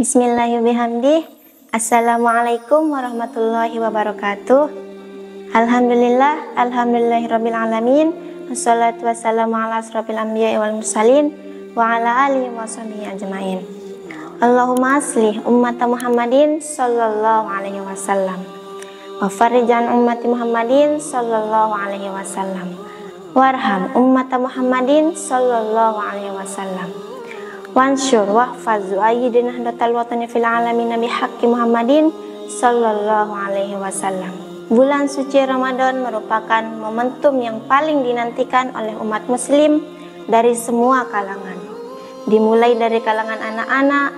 Bismillahirrahmanirrahim. Assalamualaikum warahmatullahi wabarakatuh. Alhamdulillahirabbil alamin. Wassalatu wassalamu ala asrofil anbiya'i wal mursalin wa ala alihi washabihi ajmain. Allahumma aslih ummata Muhammadin sallallahu alaihi wasallam wa farijan ummati Muhammadin sallallahu alaihi wasallam warham ummata Muhammadin sallallahu alaihi wasallam wansyur wahfazu ayyidina hadatal watani fil alamin nabi haqqi Muhammadin sallallahu alaihi wasallam. Bulan suci Ramadan merupakan momentum yang paling dinantikan oleh umat muslim dari semua kalangan, dimulai dari kalangan anak-anak,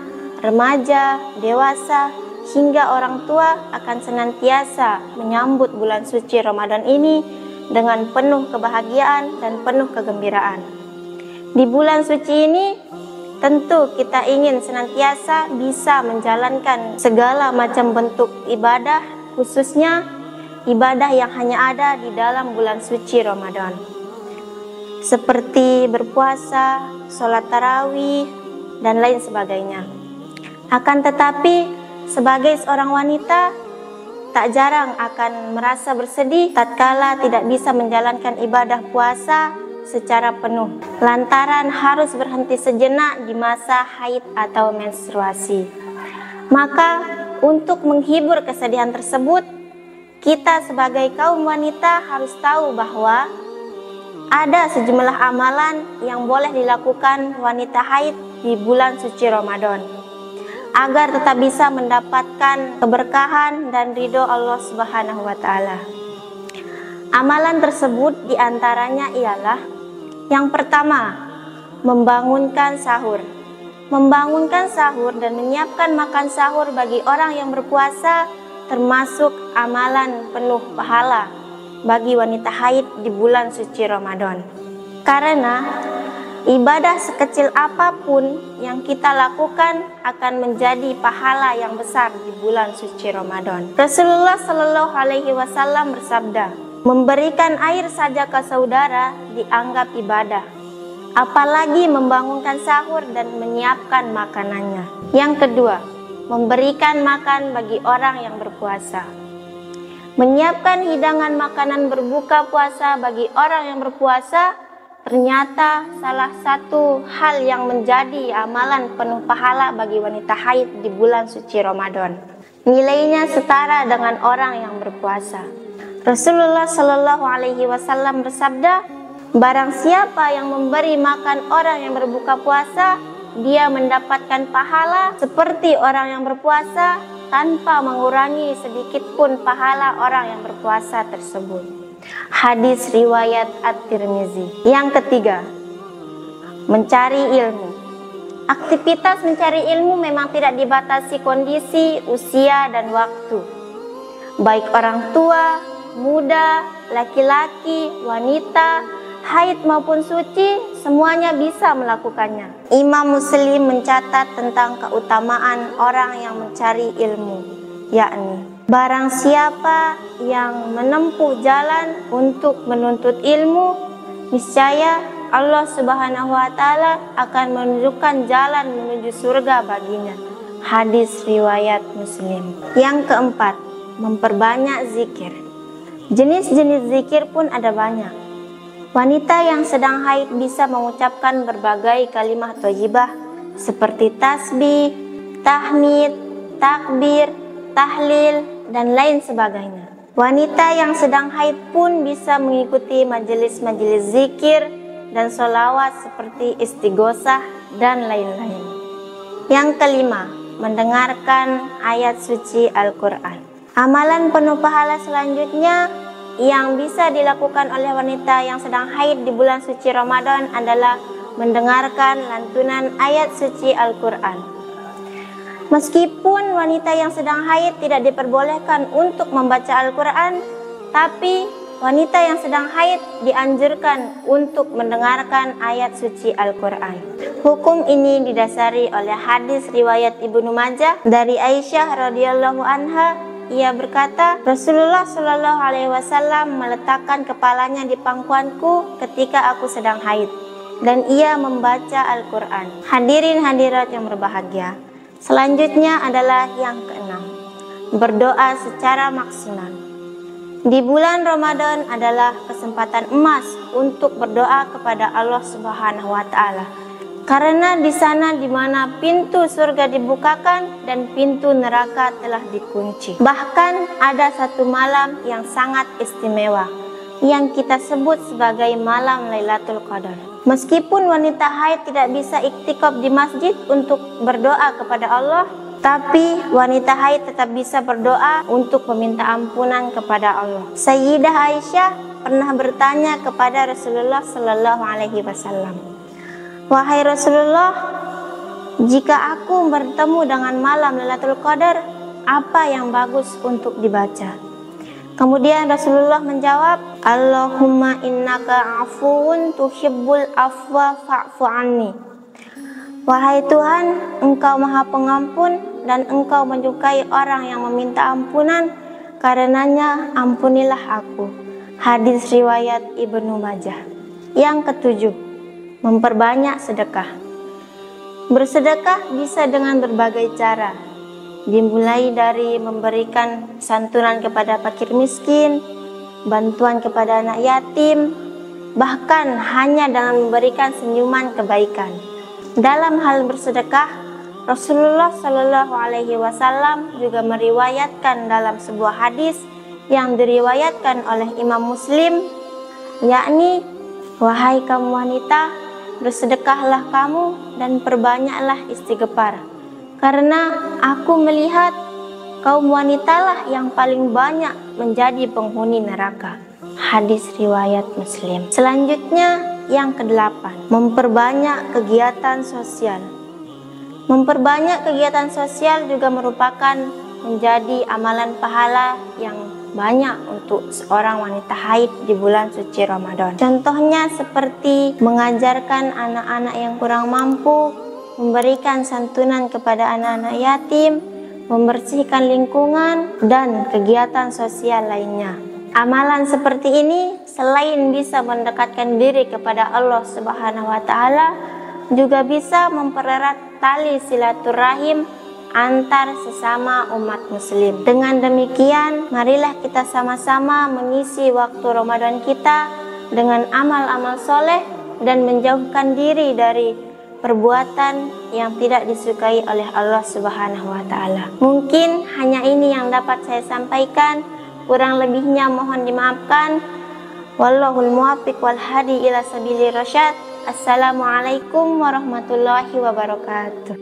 remaja, dewasa, hingga orang tua akan senantiasa menyambut bulan suci Ramadan ini dengan penuh kebahagiaan dan penuh kegembiraan. Di bulan suci ini tentu kita ingin senantiasa bisa menjalankan segala macam bentuk ibadah, khususnya ibadah yang hanya ada di dalam bulan suci Ramadan, seperti berpuasa, sholat tarawih, dan lain sebagainya. Akan tetapi, sebagai seorang wanita, tak jarang akan merasa bersedih tatkala tidak bisa menjalankan ibadah puasa secara penuh, lantaran harus berhenti sejenak di masa haid atau menstruasi. Maka, untuk menghibur kesedihan tersebut, kita sebagai kaum wanita harus tahu bahwa ada sejumlah amalan yang boleh dilakukan wanita haid di bulan suci Ramadan agar tetap bisa mendapatkan keberkahan dan ridho Allah Subhanahu wa Ta'ala. Amalan tersebut diantaranya ialah yang pertama, membangunkan sahur. Membangunkan sahur dan menyiapkan makan sahur bagi orang yang berpuasa termasuk amalan penuh pahala bagi wanita haid di bulan suci Ramadan. Karena ibadah sekecil apapun yang kita lakukan akan menjadi pahala yang besar di bulan suci Ramadan. Rasulullah Shallallahu Alaihi Wasallam bersabda, memberikan air saja ke saudara dianggap ibadah, apalagi membangunkan sahur dan menyiapkan makanannya. Yang kedua, memberikan makan bagi orang yang berpuasa. Menyiapkan hidangan makanan berbuka puasa bagi orang yang berpuasa ternyata salah satu hal yang menjadi amalan penuh pahala bagi wanita haid di bulan suci Ramadan. Nilainya setara dengan orang yang berpuasa. Rasulullah Shallallahu Alaihi Wasallam bersabda, barang siapa yang memberi makan orang yang berbuka puasa, dia mendapatkan pahala seperti orang yang berpuasa tanpa mengurangi sedikit pun pahala orang yang berpuasa tersebut. Hadis riwayat At-Tirmizi. Yang ketiga, mencari ilmu. Aktivitas mencari ilmu memang tidak dibatasi kondisi, usia, dan waktu. Baik orang tua, muda, laki-laki, wanita, haid maupun suci, semuanya bisa melakukannya. Imam Muslim mencatat tentang keutamaan orang yang mencari ilmu, yakni barang siapa yang menempuh jalan untuk menuntut ilmu, niscaya Allah Subhanahu wa Ta'ala akan menunjukkan jalan menuju surga baginya. Hadis riwayat Muslim. Yang keempat, memperbanyak zikir. Jenis-jenis zikir pun ada banyak. Wanita yang sedang haid bisa mengucapkan berbagai kalimat thayyibah seperti tasbih, tahmid, takbir, tahlil, dan lain sebagainya. Wanita yang sedang haid pun bisa mengikuti majelis-majelis zikir dan sholawat seperti istighosah dan lain-lain. Yang kelima, mendengarkan ayat suci Al-Quran. Amalan penuh pahala selanjutnya yang bisa dilakukan oleh wanita yang sedang haid di bulan suci Ramadan adalah mendengarkan lantunan ayat suci Al-Quran. Meskipun wanita yang sedang haid tidak diperbolehkan untuk membaca Al-Quran, tapi wanita yang sedang haid dianjurkan untuk mendengarkan ayat suci Al-Quran. Hukum ini didasari oleh hadis riwayat Ibnu Majah dari Aisyah radhiyallahu anha. Ia berkata, Rasulullah Shallallahu Alaihi Wasallam meletakkan kepalanya di pangkuanku ketika aku sedang haid, dan ia membaca Al-Quran. Hadirin hadirat yang berbahagia, Selanjutnya adalah yang keenam, berdoa secara maksimal. Di bulan Ramadan adalah kesempatan emas untuk berdoa kepada Allah Subhanahu wa taala. Karena di sana di mana pintu surga dibukakan dan pintu neraka telah dikunci. Bahkan ada satu malam yang sangat istimewa yang kita sebut sebagai malam Lailatul Qadar. Meskipun wanita haid tidak bisa iktikaf di masjid untuk berdoa kepada Allah, tapi wanita haid tetap bisa berdoa untuk meminta ampunan kepada Allah. Sayyidah Aisyah pernah bertanya kepada Rasulullah Sallallahu Alaihi Wasallam, "Wahai Rasulullah, jika aku bertemu dengan malam Lailatul Qadar, apa yang bagus untuk dibaca?" Kemudian Rasulullah menjawab, "Allahumma innaka afuwun tuhibbul afwa fa'fu anni." Wahai Tuhan, Engkau Maha Pengampun dan Engkau menyukai orang yang meminta ampunan, karenanya ampunilah aku. Hadis riwayat Ibnu Majah. Yang ketujuh, memperbanyak sedekah. Bersedekah bisa dengan berbagai cara, dimulai dari memberikan santunan kepada fakir miskin, bantuan kepada anak yatim, bahkan hanya dengan memberikan senyuman kebaikan. Dalam hal bersedekah, Rasulullah Shallallahu Alaihi Wasallam juga meriwayatkan dalam sebuah hadis yang diriwayatkan oleh Imam Muslim, yakni, "Wahai kaum wanita, bersedekahlah kamu dan perbanyaklah istighfar, karena aku melihat kaum wanitalah yang paling banyak menjadi penghuni neraka." Hadis riwayat Muslim. Selanjutnya yang kedelapan, memperbanyak kegiatan sosial. Memperbanyak kegiatan sosial juga merupakan menjadi amalan pahala yang banyak untuk seorang wanita haid di bulan suci Ramadan. Contohnya seperti mengajarkan anak-anak yang kurang mampu, memberikan santunan kepada anak-anak yatim, membersihkan lingkungan, dan kegiatan sosial lainnya. Amalan seperti ini selain bisa mendekatkan diri kepada Allah Subhanahu wa taala, juga bisa mempererat tali silaturahim antar sesama umat muslim. Dengan demikian, marilah kita sama-sama mengisi waktu Ramadan kita dengan amal-amal soleh dan menjauhkan diri dari perbuatan yang tidak disukai oleh Allah Subhanahu wa taala. Mungkin hanya ini yang dapat saya sampaikan. Kurang lebihnya mohon dimaafkan. Wallahul muwaffiq wal hadi ila sabilir rasyad. Assalamualaikum warahmatullahi wabarakatuh.